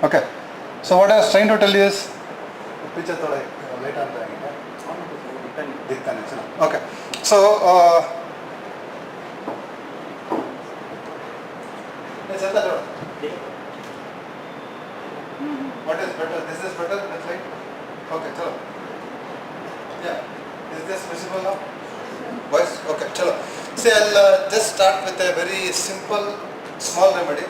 Okay. So what I was trying to tell you is, picture thoda light on दिखता नहीं. Okay. So what is better? This is better. That's right. Okay. Chalo. Yeah. Is this visible now? Voice? Okay. Chalo. See, I'll just start with a very simple, small remedy.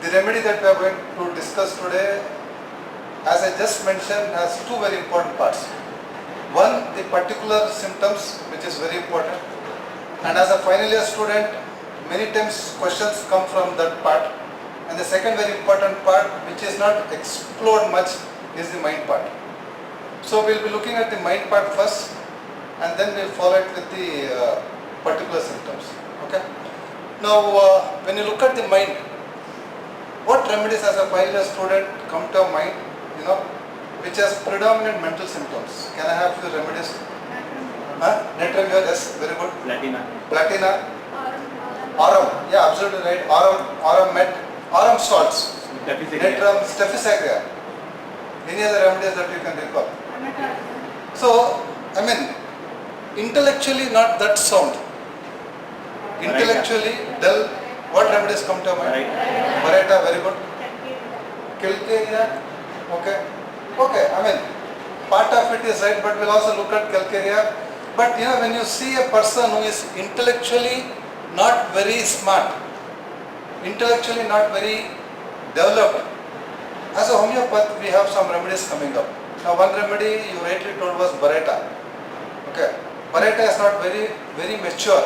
The remedy that we are going to discuss today, as I just mentioned, has two very important parts. One, the particular symptoms, which is very important. And as a final year student, many times questions come from that part. And the second very important part, which is not explored much, is the mind part. So we'll be looking at the mind part first, and then we'll follow it with the particular symptoms. Okay. Now, when you look at the mind, what remedies as a final year student come to your mind? You know, which has predominant mental symptoms. Can I have few remedies? Natrium, yes, very good. Platina. Aurum, yeah, absolutely right. Aurum met. Aurum salts. Natrium, Staphysagra. Any other remedies that you can recall? So, I mean, intellectually not that sound. Intellectually dull. What remedies come to your mind? Vareta, very good. Calcarea, okay. Okay, I mean, part of it is right, but we'll also look at calcarea. But you know, when you see a person who is intellectually not very smart, intellectually not very developed, as a homeopath, we have some remedies coming up. Now, one remedy you rightly told was Bareta. Okay, Bareta is not very mature.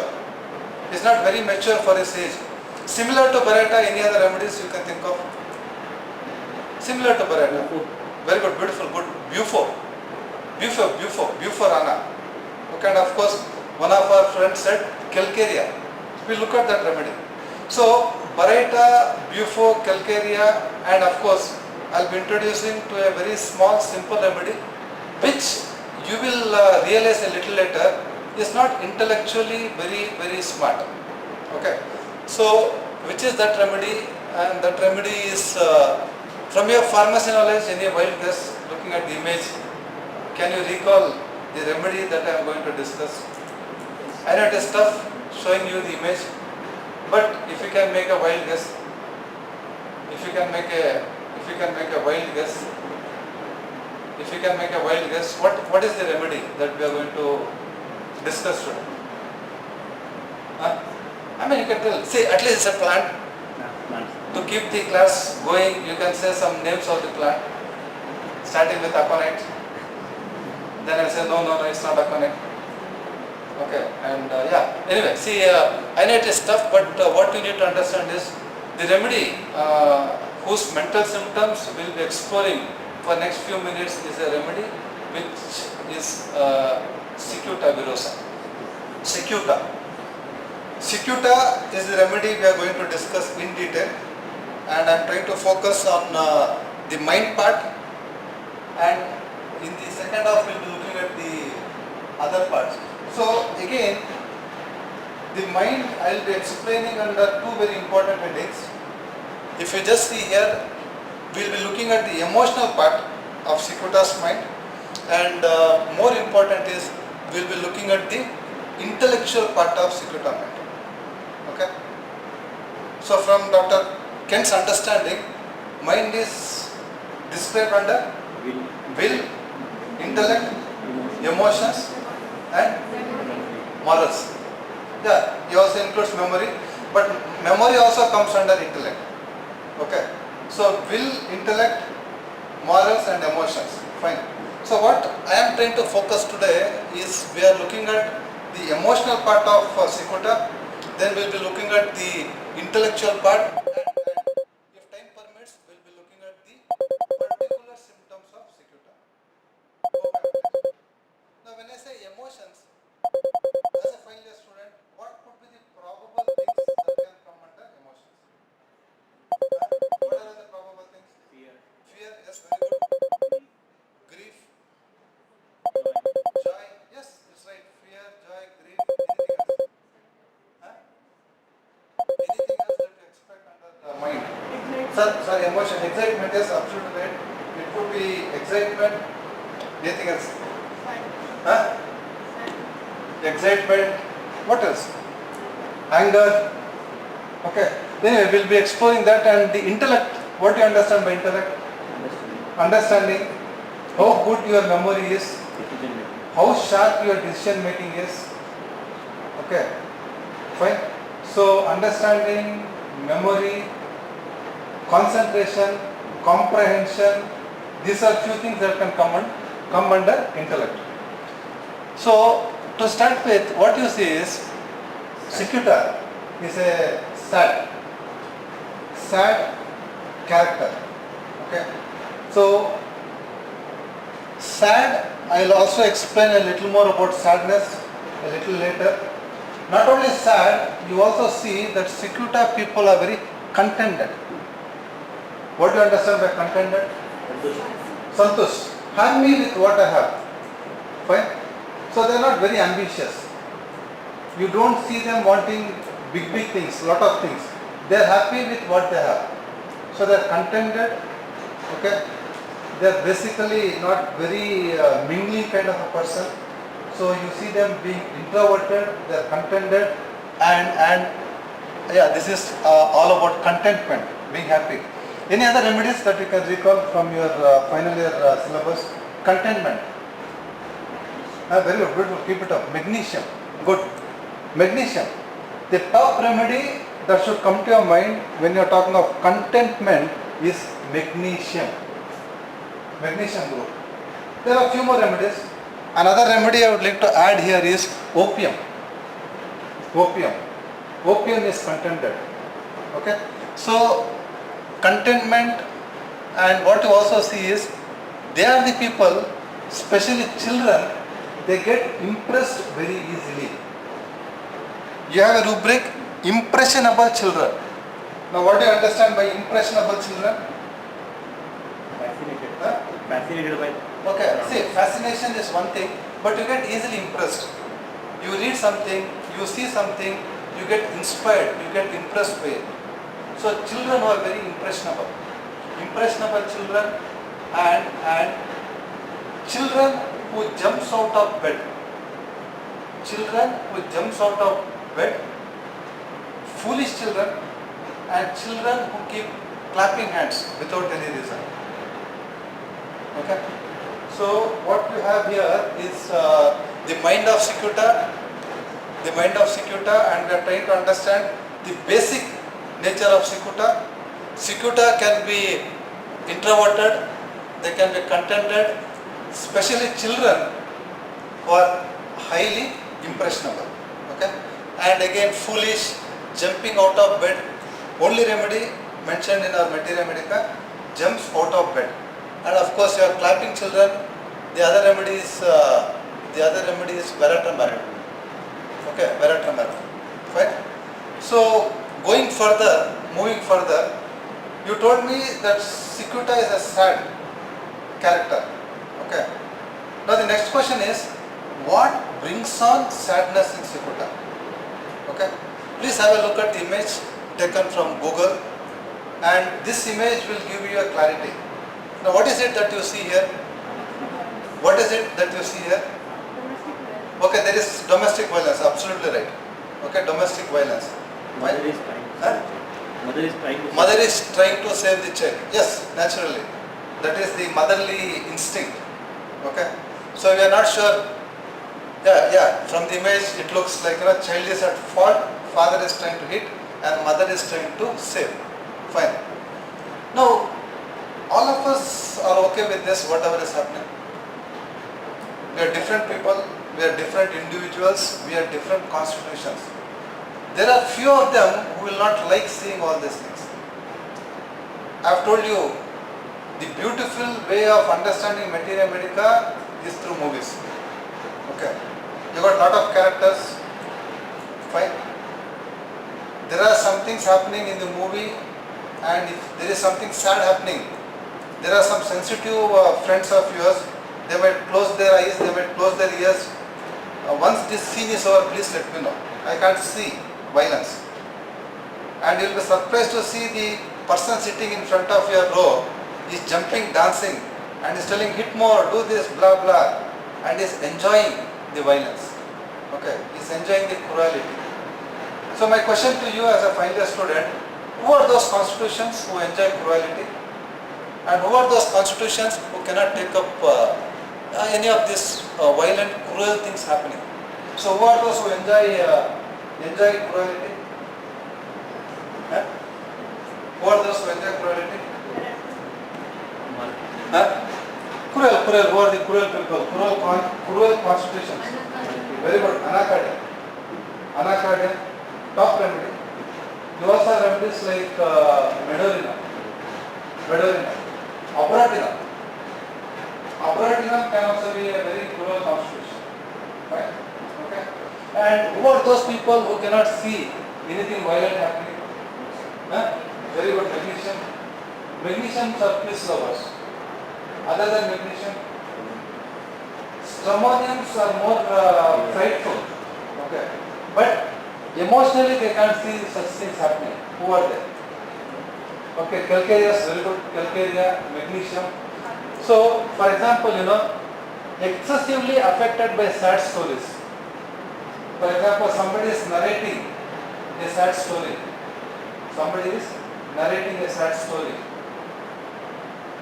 It's not very mature for his age. Similar to Bareta, any other remedies you can think of? Similar to Bareta. Very good, beautiful, good. Buforana. Okay, and of course, one of our friends said calcarea. We look at that remedy. So, Bareta, Bufo, calcarea, and of course, I'll be introducing to a very small, simple remedy, which you will realize a little later is not intellectually very smart. Okay. So, which is that remedy? And that remedy is from your pharmacy knowledge, any wild guess, looking at the image, can you recall the remedy that I am going to discuss? I know it is tough showing you the image, but if you can make a wild guess, what is the remedy that we are going to discuss today? I mean, you can tell. See, at least it's a plant. To keep the class going, you can say some names of the plant, starting with aconite. Then I say, no, it's not aconite. Okay, and yeah. Anyway, see, I know it is tough, but what you need to understand is the remedy whose mental symptoms we'll be exploring for next few minutes is a remedy which is Cicuta VIROSA. Cicuta is the remedy we are going to discuss in detail, and I am trying to focus on the mind part, and in the second half we will be looking at the other parts. So again, the mind I will be explaining under two very important headings. If you just see here, we will be looking at the emotional part of Cicuta's mind, and more important is we will be looking at the intellectual part of Cicuta mind. Okay. So from Dr. Kent's understanding, mind is described under will, intellect, emotions, and morals. Yeah, he also includes memory, but memory also comes under intellect. Okay. So will, intellect, morals, and emotions. Fine. So what I am trying to focus today is we are looking at the emotional part of Cicuta. Then we will be looking at the intellectual part, and if time permits, we will be looking at the particular symptoms of Cicuta. Okay. Now, when I say emotions, as a final year student, what could be the probable things that can come under emotions? What are the probable things? Fear, yes, very good. Grief, joy, yes, it's right. Fear, joy, grief, anything else? Anything else that you expect under the mind? Sorry, emotion, excitement, yes, absolutely right. It could be excitement, anything else? Huh? Excitement, what else? Anger. Okay. Then we will be exploring that. And the intellect, what do you understand by intellect? Understanding how good your memory is, how sharp your decision making is. Okay, fine. So understanding, memory, concentration, comprehension, these are few things that can come under intellect. So to start with, what you see is Cicuta is a sad character. Okay. So sad, I will also explain a little more about sadness a little later. Not only sad, you also see that Cicuta people are very contented. What do you understand by contented? Santush. Happy with what I have. Fine. So they are not very ambitious. You don't see them wanting big things, lot of things. They are happy with what they have. So they are contented. Okay. They are basically not very mingling kind of a person. So you see them being introverted, they are contented, and yeah, this is all about contentment, being happy. Any other remedies that you can recall from your final year syllabus? Contentment. Very good, beautiful, keep it up. Magnesium, good. Magnesium. The top remedy that should come to your mind when you are talking of contentment is magnesium. Magnesium group. There are a few more remedies. Another remedy I would like to add here is opium. Opium is contented. Okay. So contentment, and what you also see is they are the people, especially children, they get impressed very easily. You have a rubric, impressionable children. Now what do you understand by impressionable children? Fascinated. Huh? Fascinated by. Okay, see, fascination is one thing, but you get easily impressed. You read something, you see something, you get inspired, you get impressed by it. So children who are very impressionable children, and children who jumps out of bed. Foolish children, and children who keep clapping hands without any reason. Okay. So what we have here is the mind of Cicuta, and we are trying to understand the basic nature of Cicuta. Cicuta can be introverted, they can be contented, especially children who are highly impressionable. Okay, and again foolish, jumping out of bed. Only remedy mentioned in our materia medica, jumps out of bed. And of course, you are clapping children. The other remedy is Vijaykrishna. Okay, Vijaykrishna. Fine. So moving further, you told me that Cicuta is a sad character. Okay. Now the next question is, what brings on sadness in Cicuta? Okay. Please have a look at the image taken from Google, and this image will give you a clarity. Now what is it that you see here? Okay, there is domestic violence, absolutely right. Okay, domestic violence. Mother is trying to Save the child. Yes, naturally. That is the motherly instinct. Okay. So we are not sure. Yeah. From the image, it looks like child is at fault, father is trying to hit, and mother is trying to save. Fine. Now, all of us are okay with this, whatever is happening. We are different people, we are different individuals, we have different constitutions. There are few of them who will not like seeing all these things. I have told you, the beautiful way of understanding materia medica is through movies. Okay. You got lot of characters, fine. There are some things happening in the movie, and if there is something sad happening, there are some sensitive friends of yours, they might close their eyes, they might close their ears. Once this scene is over, please let me know. I can't see violence. And you will be surprised to see the person sitting in front of your row is jumping, dancing, and is telling hit more, do this, blah blah, and is enjoying the violence. Okay, is enjoying the cruelty. So my question to you as a final year student, who are those constitutions who enjoy cruelty? And who are those constitutions who cannot take up any of these violent, cruel things happening? So who are those who enjoy cruelty? Huh? Who are those who enjoy cruelty? Huh? Cruel. Who are the cruel people? Cruel constitutions. Very good. Anacardian. Top remedy. VIROSA remedies like Medorina. Abratinum can also be a very cruel constitution. Right? Okay. And who are those people who cannot see anything violent happening? Huh? Very good. Magnesium. Magnesiums are peace lovers. Other than magnesium, stramoniums are more frightful. Okay. But emotionally they can't see such things happening. Who are they? Okay, calcareous, very good. Calcarea, magnesium. So, for example, excessively affected by sad stories. For example, somebody is narrating a sad story.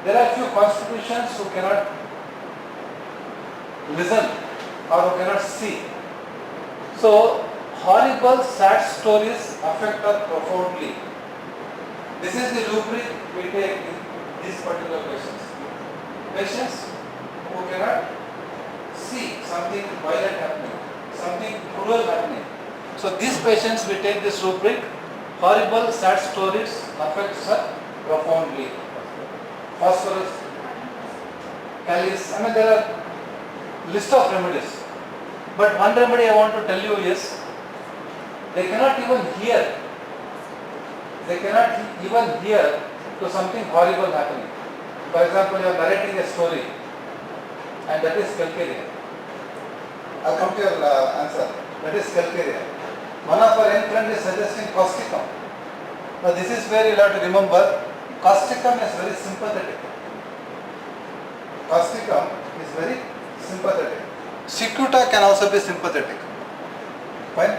There are few constitutions who cannot listen or who cannot see. So, horrible sad stories affect us profoundly. This is the rubric we take in these particular patients. Patients who cannot see something violent happening, something cruel happening. So these patients we take this rubric. Horrible sad stories affect us profoundly. Phosphorus, calice. There are list of remedies. But one remedy I want to tell you is they cannot even hear. To something horrible happening. For example, you are narrating a story, and that is calcarea. I'll come to your answer. That is calcarea. One of our young friends is suggesting causticum. Now this is where you have to remember, causticum is very sympathetic. Cicuta can also be sympathetic. Fine.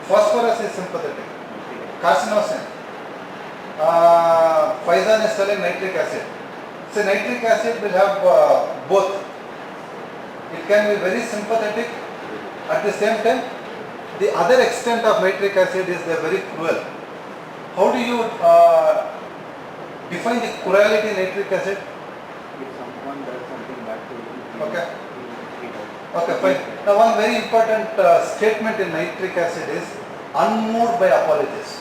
Phosphorus is sympathetic. Carcinosin. Physan is telling nitric acid. So nitric acid will have both. It can be very sympathetic. At the same time, the other extent of nitric acid is they are very cruel. How do you define the cruelty in nitric acid? If someone does something bad to you, Okay. Okay, fine. Now one very important statement in nitric acid is unmoved by apologies.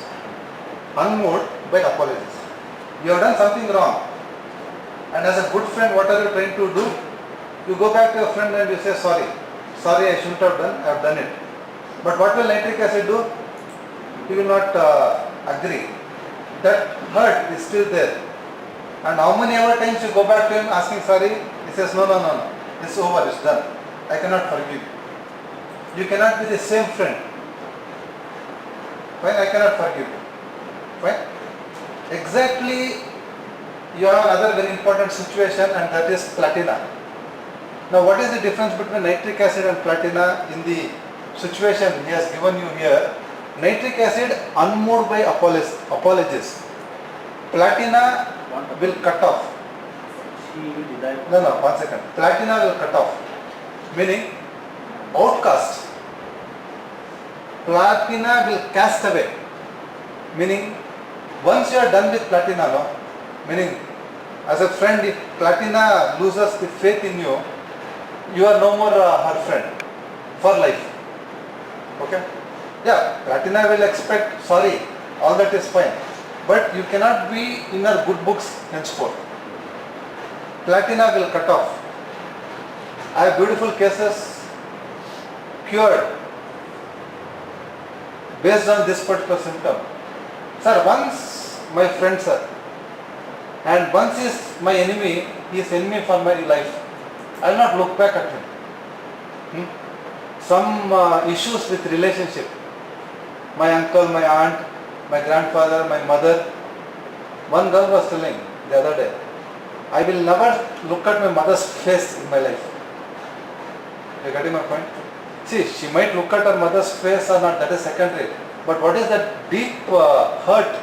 You have done something wrong. And as a good friend, what are you trying to do? You go back to your friend and you say sorry. Sorry, I shouldn't have done, I have done it. But what will nitric acid do? He will not agree. That hurt is still there. And how many ever times you go back to him asking sorry, he says no, it's over, it's done. I cannot forgive you. You cannot be the same friend. Fine, I cannot forgive you. Fine. Exactly, you have another very important situation, and that is platina. Now what is the difference between nitric acid and platina in the situation he has given you here? Nitric acid unmoved by apologies. Platina will cut off. No, 1 second. Platina will cut off. Meaning outcast. Platina will cast away. Meaning once you are done with platina, meaning as a friend, if platina loses the faith in you, you are no more her friend for life. Okay? Yeah, platina will expect sorry, all that is fine. But you cannot be in her good books henceforth. Platina will cut off. I have beautiful cases cured based on this particular symptom. Sir, once my friend, sir, and once he is my enemy, he is enemy for my life. I will not look back at him. Some issues with relationship. My uncle, my aunt, my grandfather, my mother, One girl was telling the other day, I will never look at my mother's face in my life. You getting my point? See, she might look at her mother's face or not, that is secondary. But what is that deep hurt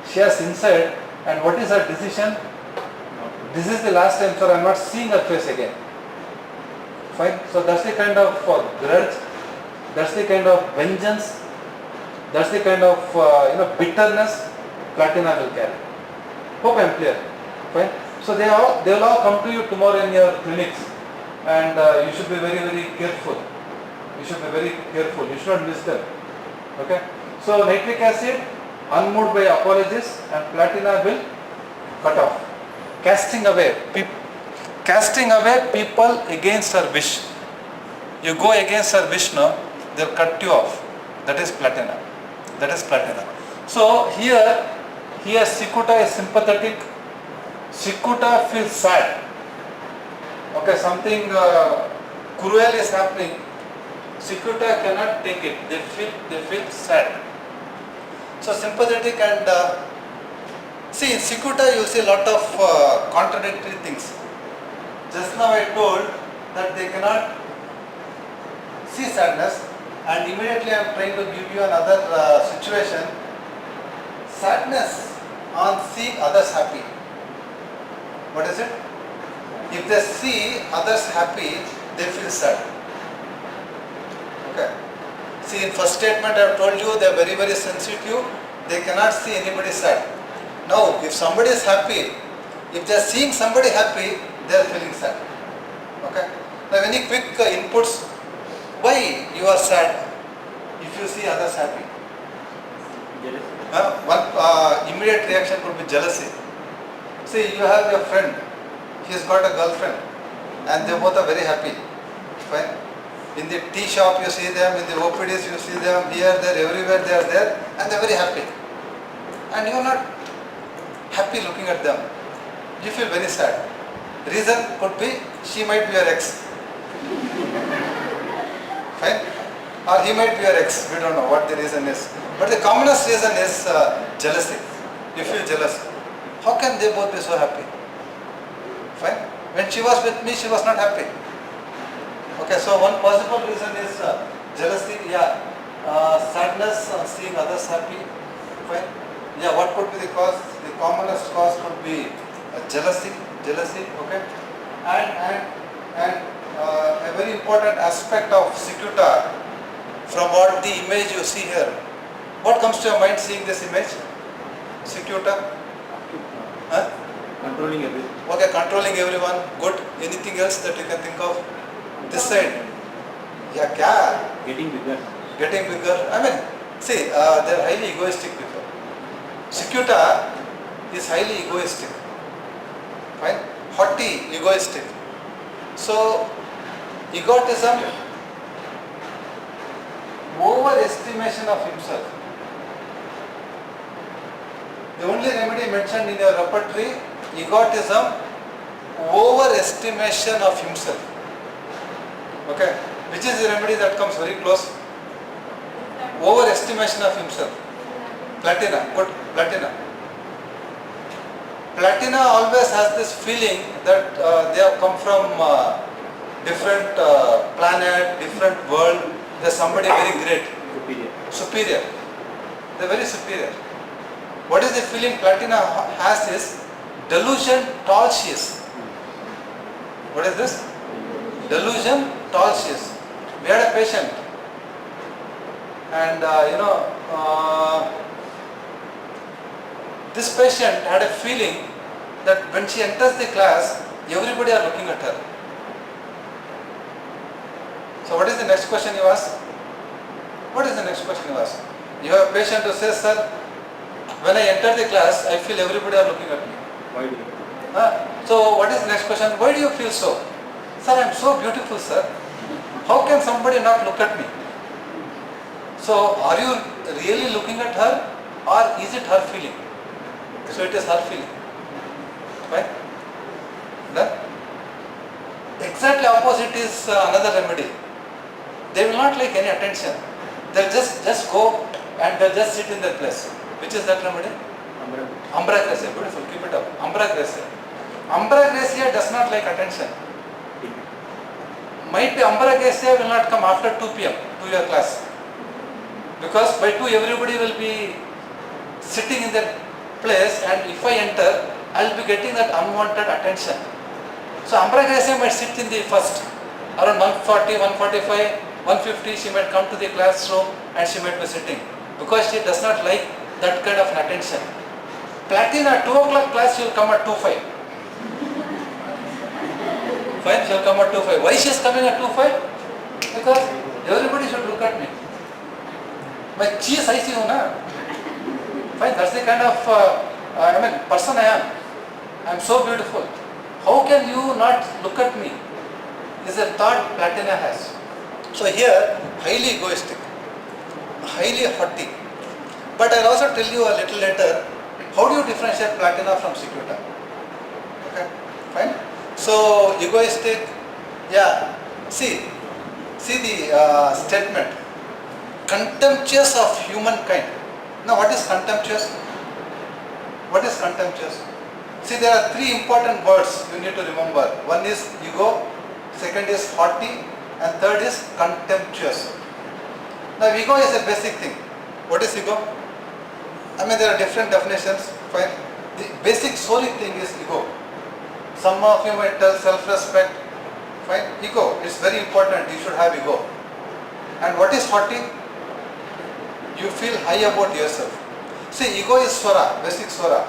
she has inside, and what is her decision? This is the last time, sir, I am not seeing her face again. Fine. So that's the kind of grudge, that's the kind of vengeance, that's the kind of bitterness Platina will carry. Hope I am clear. Fine. So they will all come to you tomorrow in your clinics, and you should be very, very careful. You should be very careful. You should not miss them. Okay. So nitric acid, unmoved by apologies, and Platina will cut off. Casting away people against her wish. You go against her wish, no, they'll cut you off. That is Platina. That is Platina. So here Cicuta is sympathetic. Cicuta feels sad. Okay, something cruel is happening. Cicuta cannot take it. They feel sad. So sympathetic and see, in Cicuta you see a lot of contradictory things. Just now I told that they cannot see sadness, and immediately I am trying to give you another situation. Sadness on seeing others happy. What is it? If they see others happy, they feel sad. Okay. See, in first statement I have told you they are very, very sensitive. They cannot see anybody sad. Now, if somebody is happy, if they are seeing somebody happy, they are feeling sad. Okay. Now, any quick inputs? Why you are sad if you see others happy? Jealousy. One immediate reaction could be jealousy. See, you have your friend, he has got a girlfriend, and they both are very happy. Fine. In the tea shop you see them, in the OPDs you see them, here, there, everywhere they are there, and they are very happy. And you are not happy looking at them. You feel very sad. Reason could be she might be your ex. Fine. Or he might be your ex. We don't know what the reason is. But the commonest reason is jealousy. You feel jealous. How can they both be so happy? Fine. When she was with me, she was not happy. Okay, so one possible reason is jealousy. Yeah. Sadness on seeing others happy. Fine. Yeah, what could be the cause? The commonest cause could be jealousy. Okay. And a very important aspect of Cicuta, from what the image you see here. What comes to your mind seeing this image? Cicuta? Huh? Controlling everything. Okay, controlling everyone. Good. Anything else that you can think of? This side. Yeah, kya? Getting bigger. Getting bigger. I mean, see, they are highly egoistic people. Cicuta is highly egoistic. Fine? Haughty, egoistic. So, egotism, overestimation of himself. The only remedy mentioned in your repertory, egotism, overestimation of himself. Okay, which is the remedy that comes very close? Overestimation of himself. Platina, good, Platina. Platina always has this feeling that they have come from different planet, different world. They are somebody very great. Superior. They are very superior. What is the feeling Platina has is delusion, tall she is. What is this? Delusion, tall she is. We had a patient, and this patient had a feeling that when she enters the class, everybody are looking at her. So what is the next question you ask? What is the next question you ask? You have a patient who says, sir, when I enter the class, I feel everybody are looking at me. Why do you? So what is the next question? Why do you feel so? Sir, I am so beautiful, sir. How can somebody not look at me? So are you really looking at her, or is it her feeling? So it is her feeling. Right? Then exactly opposite is another remedy. They will not like any attention. They'll just go and they'll just sit in their place. Which is that remedy? Umbra gracia, beautiful, keep it up. Umbra gracia. Umbra gracia does not like attention. Might be umbra gracia will not come after 2 p.m. to your class. Because by 2 everybody will be sitting in their place, and if I enter, I will be getting that unwanted attention. So umbra gracia might sit in the first, around 140, 145, 150, she might come to the classroom and she might be sitting. Because she does not like that kind of an attention. Platina, 2 o'clock class, she will come at 2:05. Fine, she will come at 2:05. Why she is coming at 2:05? Because everybody should look at me. My cheese I see, na? Fine, that's the kind of person I am. I am so beautiful. How can you not look at me? Is a thought Platina has. So here, highly egoistic, highly haughty. But I'll also tell you a little later, how do you differentiate Platina from Cicuta? Okay, fine. So egoistic, yeah. See the statement, contemptuous of humankind. Now what is contemptuous? What is contemptuous? See, there are 3 important words you need to remember. One is ego, second is haughty, and third is contemptuous. Now ego is a basic thing. What is ego? I mean, there are different definitions. Fine. The basic solic thing is ego. Some of you might tell self-respect. Fine. Ego, it's very important. You should have ego. And what is haughty? You feel high about yourself. See, ego is swara, basic swara.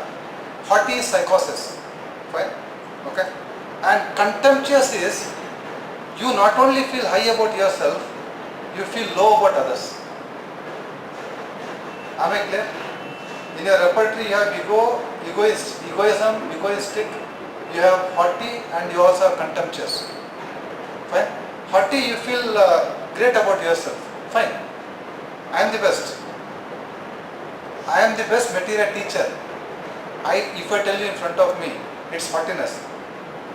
Haughty is psychosis. Fine. Okay. And contemptuous is, you not only feel high about yourself, you feel low about others. Am I clear? In your repertory you have ego, egoism, egoistic, you have haughty, and you also have contemptuous. Fine. Haughty, you feel great about yourself. Fine. I am the best. I am the best material teacher. If I tell you in front of me, it's haughtiness.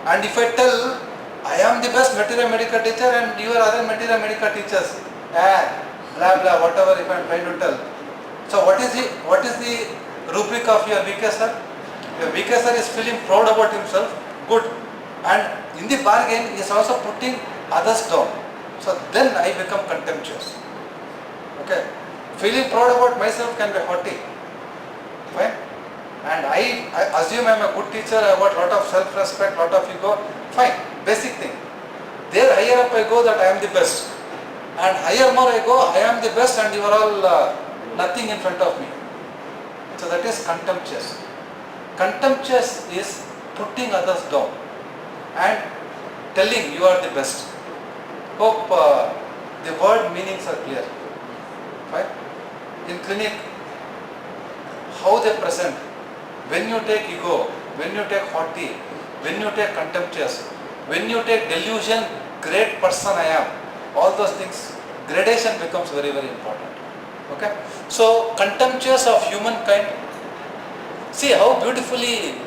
And if I tell, I am the best material medical teacher and you are other material medical teachers, blah blah, whatever if I am trying to tell. So what is the rubric of your VK sir? Your VK sir is feeling proud about himself, good. And in the bargain, he is also putting others down. So then I become contemptuous. Okay. Feeling proud about myself can be haughty. Fine. And I assume I am a good teacher, I have got lot of self-respect, lot of ego. Fine. Basic thing. There higher up I go that I am the best. And higher more I go, I am the best and you are all nothing in front of me. So that is contemptuous. Contemptuous is putting others down and telling you are the best. Hope the word meanings are clear. Fine. In clinic, how they present, when you take ego, when you take haughty, when you take contemptuous, when you take delusion, great person I am, all those things, gradation becomes very, very important. Okay. So contemptuous of humankind. See how beautifully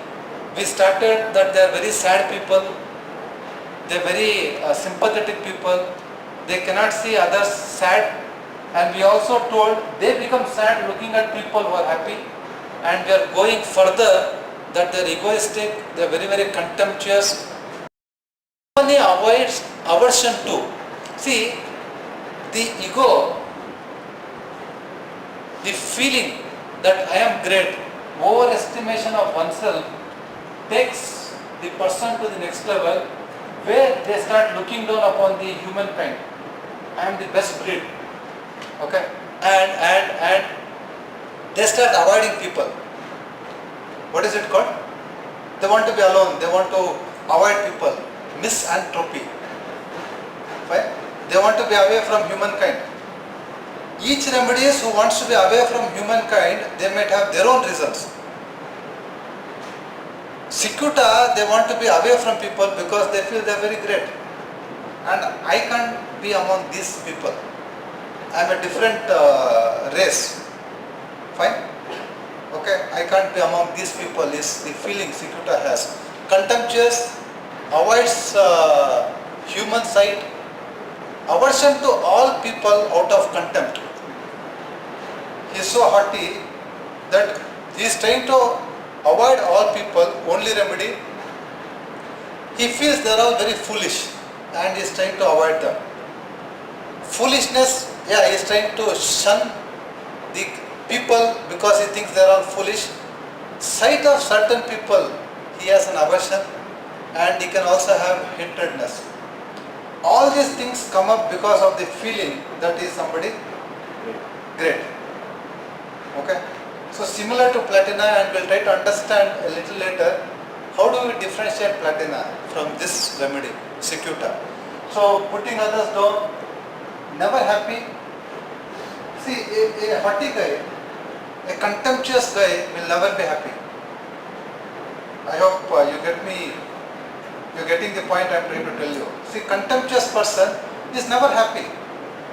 we started that they are very sad people, they are very sympathetic people, they cannot see others sad, and we also told they become sad looking at people who are happy, and we are going further that they are egoistic, they are very, very contemptuous. Only avoids aversion to. See, the ego, the feeling that I am great, overestimation of oneself takes the person to the next level where they start looking down upon the humankind. I am the best breed. Okay, and they start avoiding people. What is it called? They want to be alone. They want to avoid people. Misanthropy. Right? They want to be away from humankind. Each remedies who wants to be away from humankind, they might have their own reasons. Cicuta, they want to be away from people because they feel they are very great. And I can't be among these people. I am a different race. Fine? Okay, I can't be among these people is the feeling Cicuta has. Contemptuous, avoids human sight, aversion to all people out of contempt. He is so haughty that He is trying to avoid all people. Only remedy, he feels they are all very foolish and he is trying to avoid them. Foolishness, yeah, he is trying to shun the people because he thinks they are all foolish. Sight of certain people, he has an aversion, and he can also have hatredness. All these things come up because of the feeling that is somebody great. Okay. So similar to Platina, and we'll try to understand a little later how do we differentiate Platina from this remedy, Cicuta. So putting others down, never happy. See, a haughty guy, a contemptuous guy will never be happy. I hope you get me, you're getting the point I'm trying to tell you. See, contemptuous person is never happy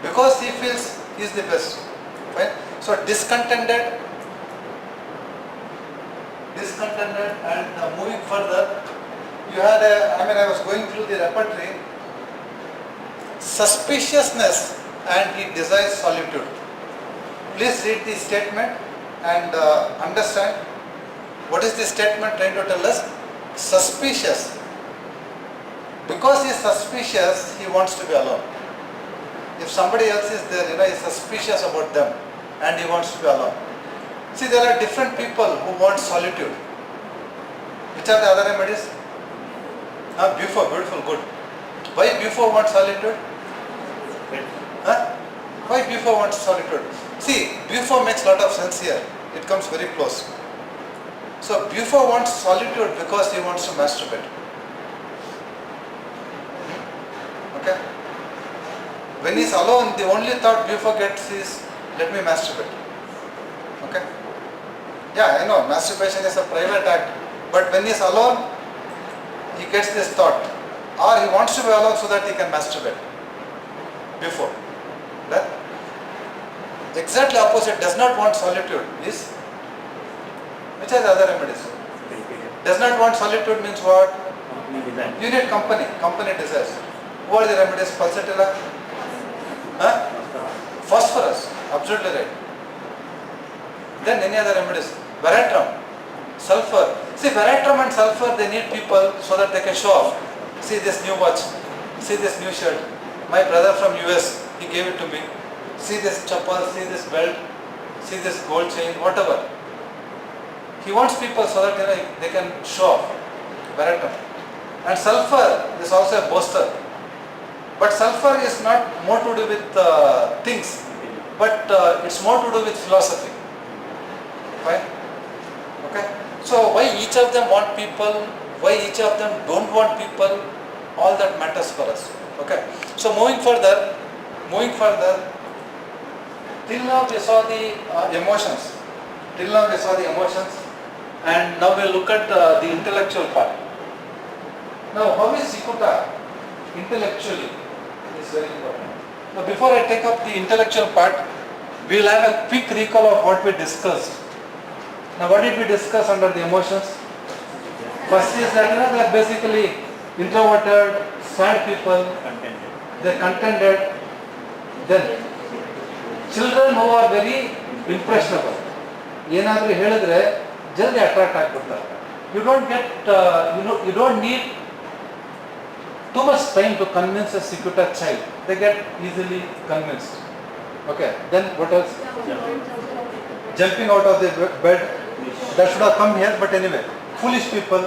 because he feels he is the best. Right? So discontented and moving further, you had I was going through the repertory, suspiciousness and he desires solitude. Please read the statement and understand what is the statement trying to tell us. Suspicious. Because he is suspicious, he wants to be alone. If somebody else is there, he is suspicious about them and he wants to be alone. See, there are different people who want solitude. Which are the other remedies? Before, beautiful, good. Why before wants solitude? Why before wants solitude? See, before makes a lot of sense here. It comes very close. So before wants solitude because he wants to masturbate. Okay? When he is alone, the only thought before gets is, let me masturbate. Okay? Yeah, I know, masturbation is a private act. But when he is alone, he gets this thought. Or he wants to be alone so that he can masturbate. Before. Right? Exactly opposite, does not want solitude is, which are the other remedies? Does not want solitude means what? You need company, company desires. What are the remedies? Pulsatilla? Phosphorus, absolutely right. Then any other remedies? Veratrum, sulfur. See, veratrum and sulfur, they need people so that they can show off. See this new watch, see this new shirt. My brother from US, he gave it to me. See this chappal, see this belt, see this gold chain, whatever. He wants people so that they can show off. Veratrum. And sulfur is also a boaster. But sulfur is not more to do with things, but it's more to do with philosophy. Fine? Okay? So why each of them want people, why each of them don't want people, all that matters for us. Okay? So moving further, till now we saw the emotions. And now we'll look at the intellectual part. Now how is Cicuta intellectually? Is very important. Now before I take up the intellectual part, we will have a quick recall of what we discussed. Now what did we discuss under the emotions? First is that they are basically introverted, sad people, they are contented. Then children who are very impressionable. ಏನಾದರೂ ಹೇಳಿದ್ರೆ ಜಲ್ದಿ attract ಆಗ್ಬಿಡ್ತಾರೆ. You don't get, you don't need too much time to convince a Cicuta child. They get easily convinced. Okay, then what else? Jumping out of the bed. That should have come here, but anyway. Foolish people.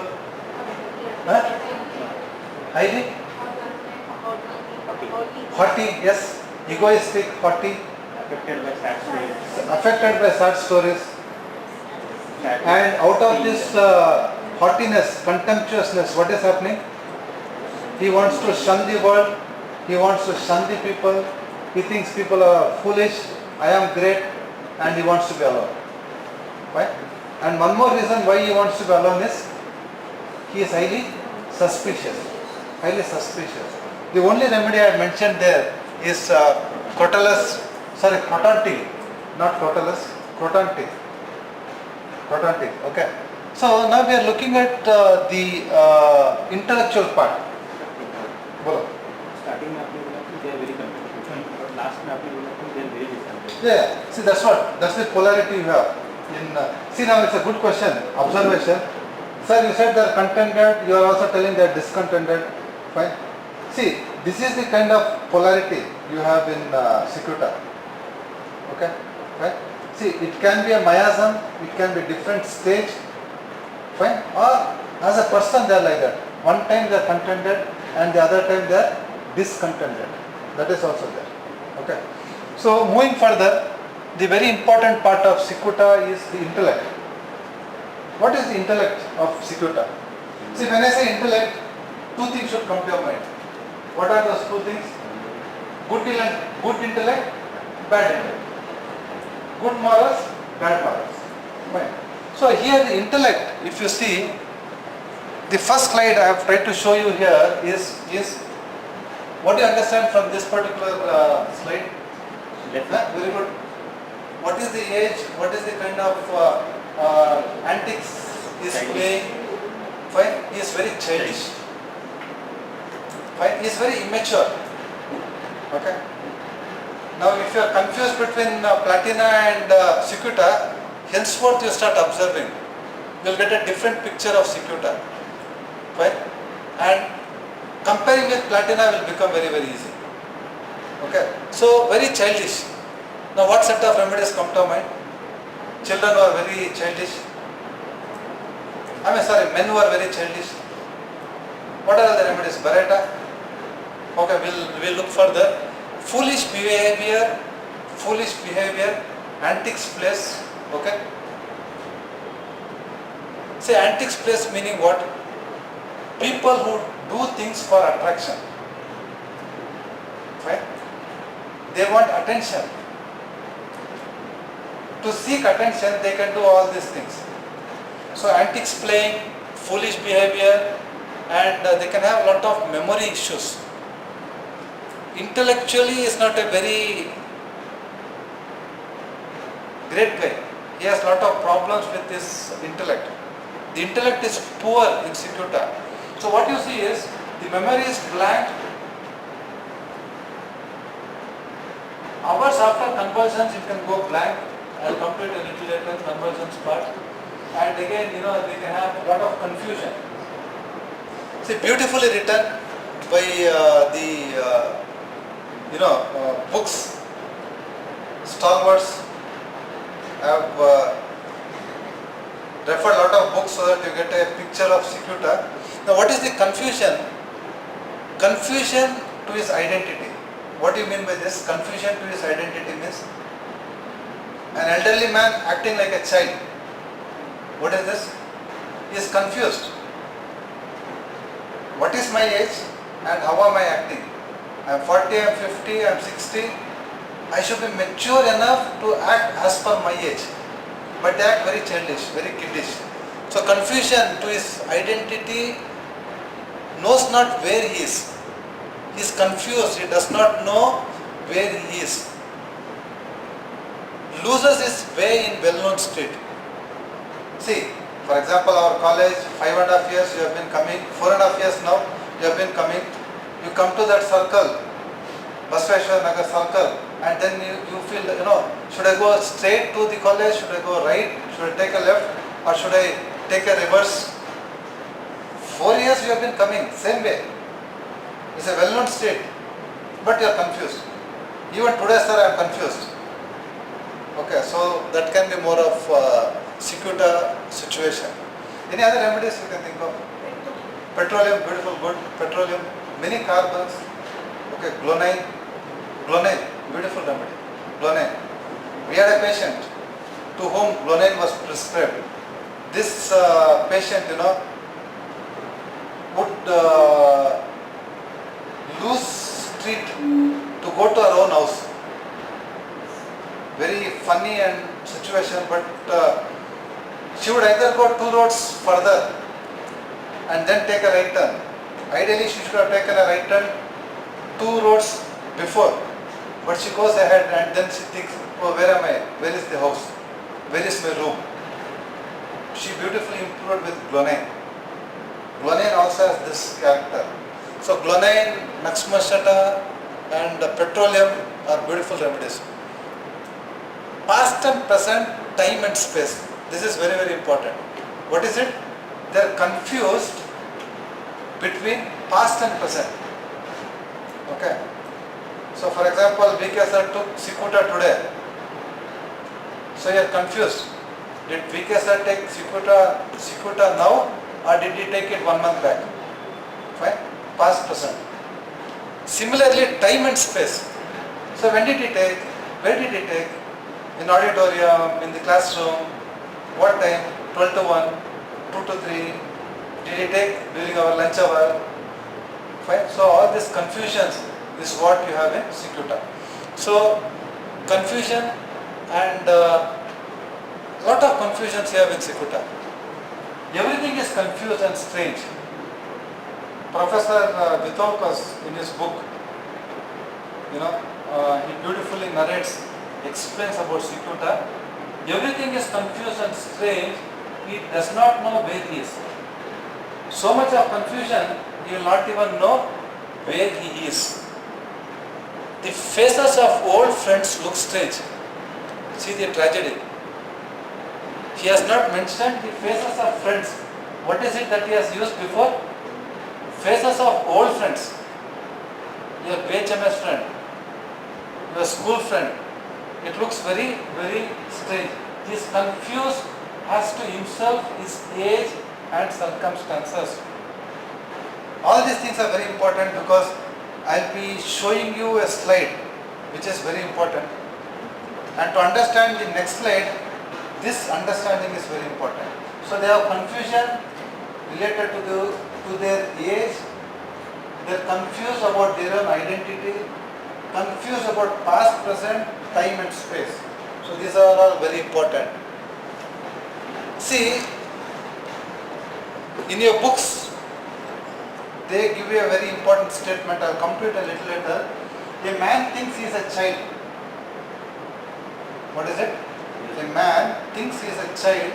Highly? Haughty, yes. Egoistic, haughty. Affected by sad stories. And out of this haughtiness, contemptuousness, what is happening? He wants to shun the world, he wants to shun the people, he thinks people are foolish, I am great, and he wants to be alone. Right? And one more reason why he wants to be alone is, he is highly suspicious. The only remedy I mentioned there is crotonti, not crotalus, crotonti. Okay. So now we are looking at the intellectual part. Starting में आपने बोला कि they are very competitive, but last में आपने बोला कि they are very distant. Yeah. See, that's the polarity you have. See now it's a good question, observation. Sir, you said they are contented, you are also telling they are discontented. Fine. See, this is the kind of polarity you have in Cicuta. Okay? Right? See, it can be a miasm, it can be different stage. Fine? Or as a person they are like that. One time they are contented and the other time they are discontented. That is also there. Okay? So moving further, the very important part of Cicuta is the intellect. What is the intellect of Cicuta? See, when I say intellect, two things should come to your mind. What are those two things? Good intellect, bad intellect. Good morals, bad morals. Fine. So here the intellect, if you see, the first slide I have tried to show you here is what do you understand from this particular slide? Very good. What is the age? What is the kind of antics he is playing? Fine. He is very childish. Fine. He is very immature. Okay. Now, if you are confused between Platina and Cicuta, henceforth you start observing. You will get a different picture of Cicuta. Fine. And comparing with Platina will become very, very easy. Okay. So, very childish. Now, what set of remedies come to mind? Children who are very childish. Men who are very childish. What are the remedies? Beretta. Okay, we'll look further. Foolish behavior, antics place. Okay. Say antics place meaning what? People who do things for attraction. Right? They want attention. To seek attention, they can do all these things. So antics playing, foolish behavior, and they can have a lot of memory issues. Intellectually is not a very great guy. He has a lot of problems with his intellect. The intellect is poor in Cicuta. So what you see is, the memory is blank. Hours after convulsions it can go blank. I will come to it a little later, conversions part. And again, they can have a lot of confusion. See, beautifully written by books, stalwarts. I have referred a lot of books so that you get a picture of Cicuta. Now, what is the confusion? Confusion to his identity. What do you mean by this? Confusion to his identity means an elderly man acting like a child. What is this? He is confused. What is my age and how am I acting? I am 40, I am 50, I am 60. I should be mature enough to act as per my age. But they act very childish, very kiddish. So confusion to his identity, knows not where he is. He is confused, he does not know where he is. Loses his way in well-known street. See, for example, our college, 5.5 years you have been coming, 4.5 years now you have been coming. You come to that circle, Basveshwar Nagar circle, and then you feel, should I go straight to the college, should I go right, should I take a left, or should I take a reverse? 4 years you have been coming, same way. It's a well-known street, but you are confused. Even today, sir, I am confused. Okay, so that can be more of Cicuta situation. Any other remedies you can think of? Petroleum, beautiful, good. Petroleum, many carbons. Okay, glonine, beautiful remedy. Glonine. We had a patient to whom glonine was prescribed. This patient, would lose street to go to her own house. Very funny and situation, but she would either go 2 roads further and then take a right turn. Ideally, she should have taken a right turn 2 roads before, but she goes ahead and then she thinks, oh, where am I? Where is the house? Where is my room? She beautifully improved with glonine. Glonine also has this character. So glonine, Naxmashata and petroleum are beautiful remedies. past and present, time and space. This is very, very important. What is it? They are confused between past and present. Okay. So for example, VK sir took Cicuta today. So you are confused. Did VK sir take Cicuta now, or did he take it 1 month back? Fine. Past, present. Similarly, time and space. So when did he take? Where did he take? In auditorium, in the classroom, what time? 12 to 1, 2 to 3. Did he take during our lunch hour? Fine. So all these confusions is what you have in Cicuta. So confusion and lot of confusions you have in Cicuta. Everything is confused and strange. Professor Vijaykrishna in his book, he beautifully narrates, explains about Cicuta. Everything is confused and strange. He does not know where he is. So much of confusion, he will not even know where he is. The faces of old friends look strange. See the tragedy. He has not mentioned the faces of friends. What is it that he has used before? Faces of old friends. Your BHMS friend, your school friend. It looks very, very strange. He is confused as to himself, his age and circumstances. All these things are very important because I'll be showing you a slide which is very important. And to understand the next slide, this understanding is very important. So they have confusion related to their age. They are confused about their own identity, confused about past, present, time and space. So these are all very important. See, in your books, they give you a very important statement. I'll come to it a little later. A man thinks he is a child. What is it? A man thinks he is a child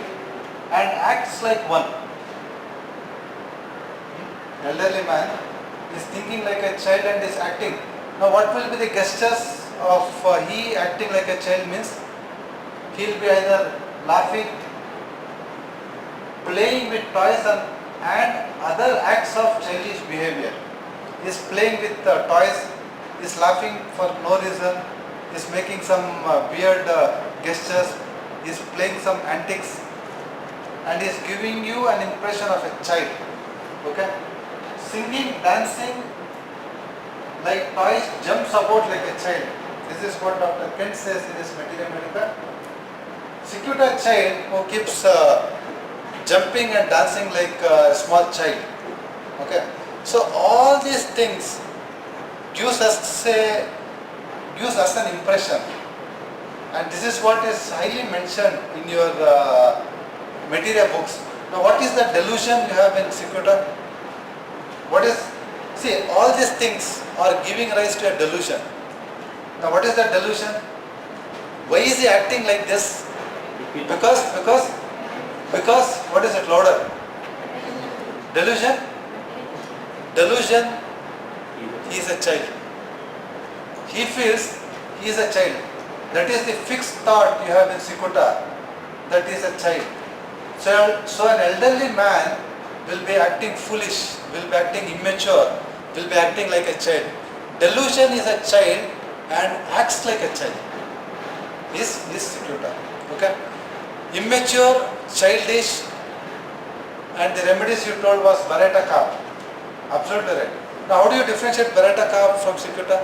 and acts like one. Elderly man is thinking like a child and is acting. Now what will be the gestures of he acting like a child means? He will be either laughing, playing with toys and other acts of childish behavior. He is playing with toys, he is laughing for no reason, he is making some weird gestures, he is playing some antics and he is giving you an impression of a child. Okay? Singing, dancing like toys, jumps about like a child. This is what Dr. Kent says in his Materia Medica. Cicuta child who keeps jumping and dancing like a small child. Okay. So all these things gives us an impression, and this is what is highly mentioned in your Materia books. Now what is the delusion you have in Cicuta? See, all these things are giving rise to a delusion. Now what is the delusion? Why is he acting like this? Because what is it, louder? Delusion? Delusion, he is a child. He feels he is a child. That is the fixed thought you have in Cicuta, that is a child. So an elderly man will be acting foolish, will be acting immature, will be acting like a child. Delusion is a child and acts like a child. Is Cicuta. Okay? Immature, childish, and the remedies you told was Beretta calf. Absolutely right. Now how do you differentiate Beretta calf from Cicuta?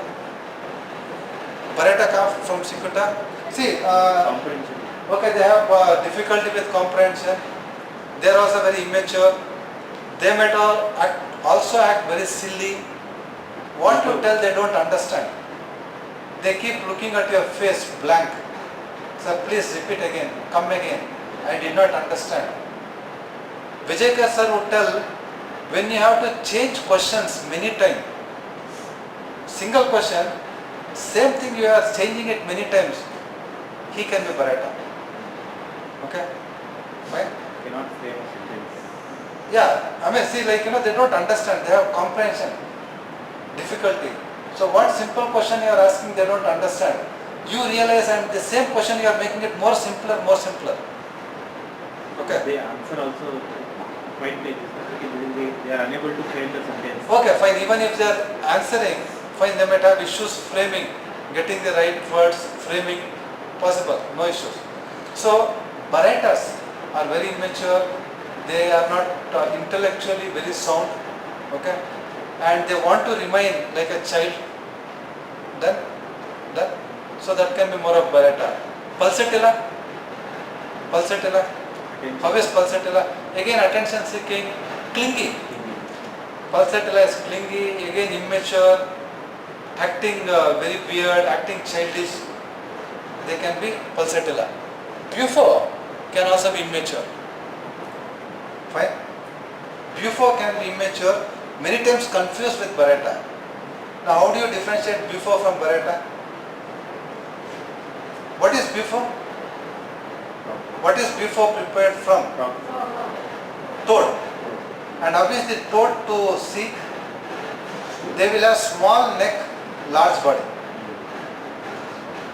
Beretta calf from Cicuta? See, okay, they have difficulty with comprehension. They are also very immature. They might also act very silly. What you tell they don't understand. They keep looking at your face blank. Sir, please repeat again. Come again. I did not understand. Vijaykrishna sir would tell, when you have to change questions many times, single question, same thing you are changing it many times, he can be Beretta. Okay? Fine? Cannot frame a sentence. Yeah, I mean, see, like, they don't understand, they have comprehension difficulty. So what simple question you are asking, they don't understand. you realize, and the same question you are making it more simpler, more simpler. Okay. The answer also quite big. They are unable to frame the sentence. Okay, fine. Even if they are answering, fine, they might have issues framing, getting the right words, framing, possible, no issues. So, Baretas are very immature, they are not intellectually very sound, okay, and they want to remain like a child, then, so that can be more of Bareta. Pulsatilla, how is Pulsatilla? Again, attention seeking, clingy. Pulsatilla is clingy, again immature, acting very weird, acting childish. They can be Pulsatilla. Bufo can also be immature. Fine. Bufo can be immature, many times confused with Bareta. Now, how do you differentiate Bufo from Bareta? What is Bufo? What is Bufo prepared from? Toad. And obviously toad to seek, they will have small neck, large body.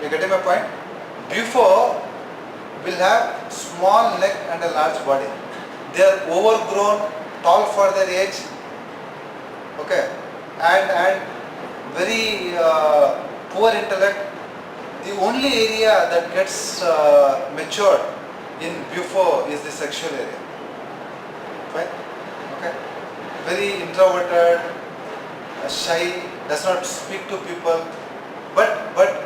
You getting my point? Bufo will have small neck and a large body. They are overgrown, tall for their age, okay, and very poor intellect. The only area that gets matured in Bufo is the sexual area. Fine? Okay. Very introverted, shy, does not speak to people, but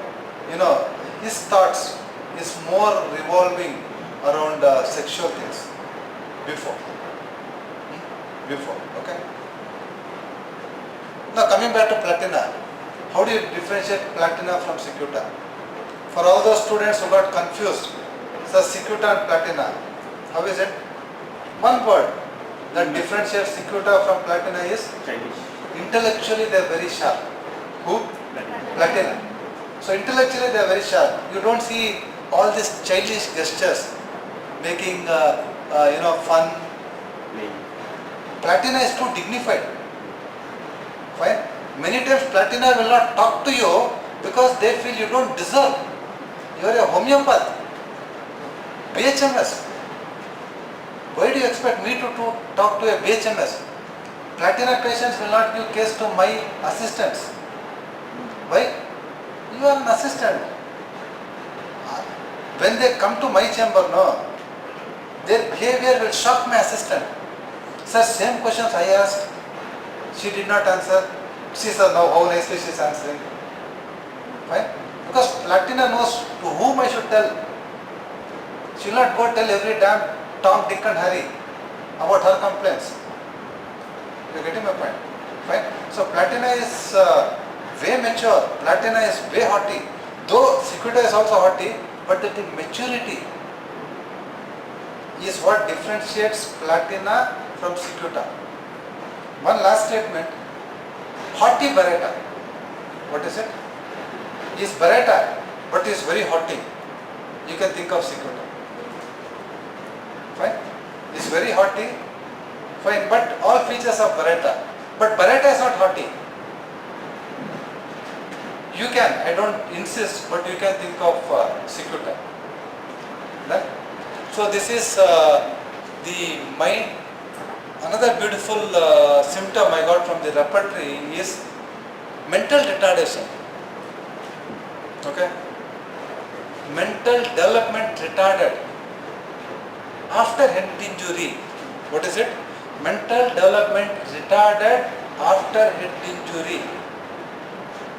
you know, his thoughts is more revolving around sexual things. Before, okay. Now coming back to Platina, how do you differentiate Platina from Cicuta? For all those students who got confused, so Cicuta and Platina, how is it? One word that differentiates Cicuta from Platina is Childish. intellectually they are very sharp. Who? Platina. So intellectually they are very sharp. You don't see all these childish gestures making fun. Platina is too dignified. Fine. Many times Platina will not talk to you because they feel you don't deserve. You are a homeopath, BHMS. Why do you expect me to talk to a BHMS? Platina patients will not give case to my assistants. Why? You are an assistant. When they come to my chamber, no, their behavior will shock my assistant. Sir, same questions I asked, she did not answer. See sir, now how nicely she is answering. Fine? Because Platina knows to whom I should tell. She will not go tell every damn Tom, Dick and Harry about her complaints. You are getting my point? Fine? So Platina is way mature, Platina is way haughty. Though Cicuta is also haughty, but the maturity is what differentiates Platina from Cicuta. One last statement, haughty Bareta. What is it? He is Bareta, but he is very haughty. You can think of Cicuta. Fine? He is very haughty, fine, but all features of Bareta. But Bareta is not haughty. You can, I don't insist, but you can think of Cicuta. Right? So this is the mind. Another beautiful symptom I got from the repertory is mental retardation. Okay? Mental development retarded after head injury. What is it? Mental development retarded after head injury.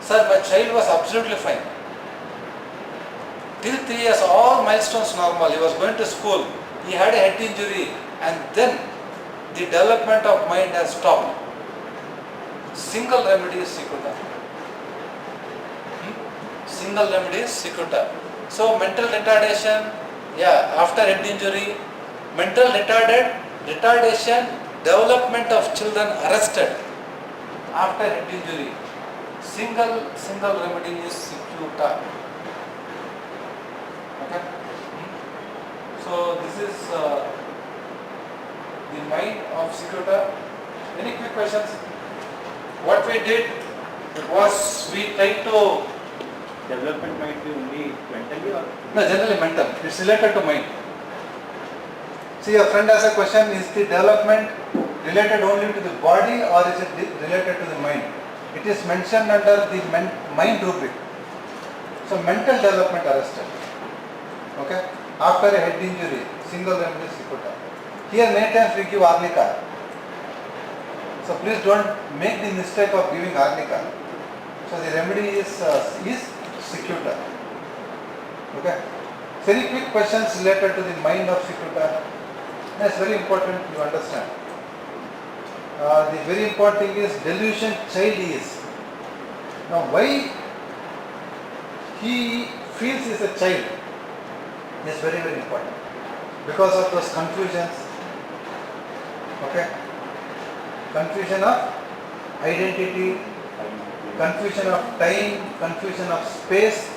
Sir, my child was absolutely fine. Till 3 years, all milestones normal. He was going to school. He had a head injury, and then the development of mind has stopped. Single remedy is Cicuta. Single remedy is Cicuta. So mental retardation, yeah, after head injury, mental retardation, development of children arrested after head injury. Single remedy is Cicuta. Okay. So this is the mind of Cicuta. Any quick questions? What we did was we tried to development might be only mentally or? No, generally mental. It's related to mind. See, your friend has a question, is the development related only to the body or is it related to the mind? It is mentioned under the mind rubric. So, mental development arrested. Okay? After a head injury, single remedy Cicuta. Here many times we give arnica. So, please don't make the mistake of giving arnica. So, the remedy is Cicuta. Okay? So, any quick questions related to the mind of Cicuta? That's very important you understand. The very important thing is delusion child is. Now why he feels he is a child is very important. Because of those confusions. Okay? Confusion of identity, confusion of time, confusion of space.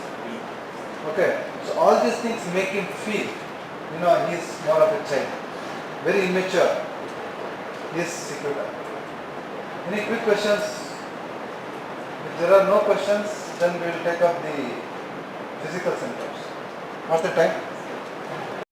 Okay? So all these things make him feel, he is more of a child. Very immature. Yes, Cicuta. Any quick questions? If there are no questions, then we will take up the physical symptoms. What's the time?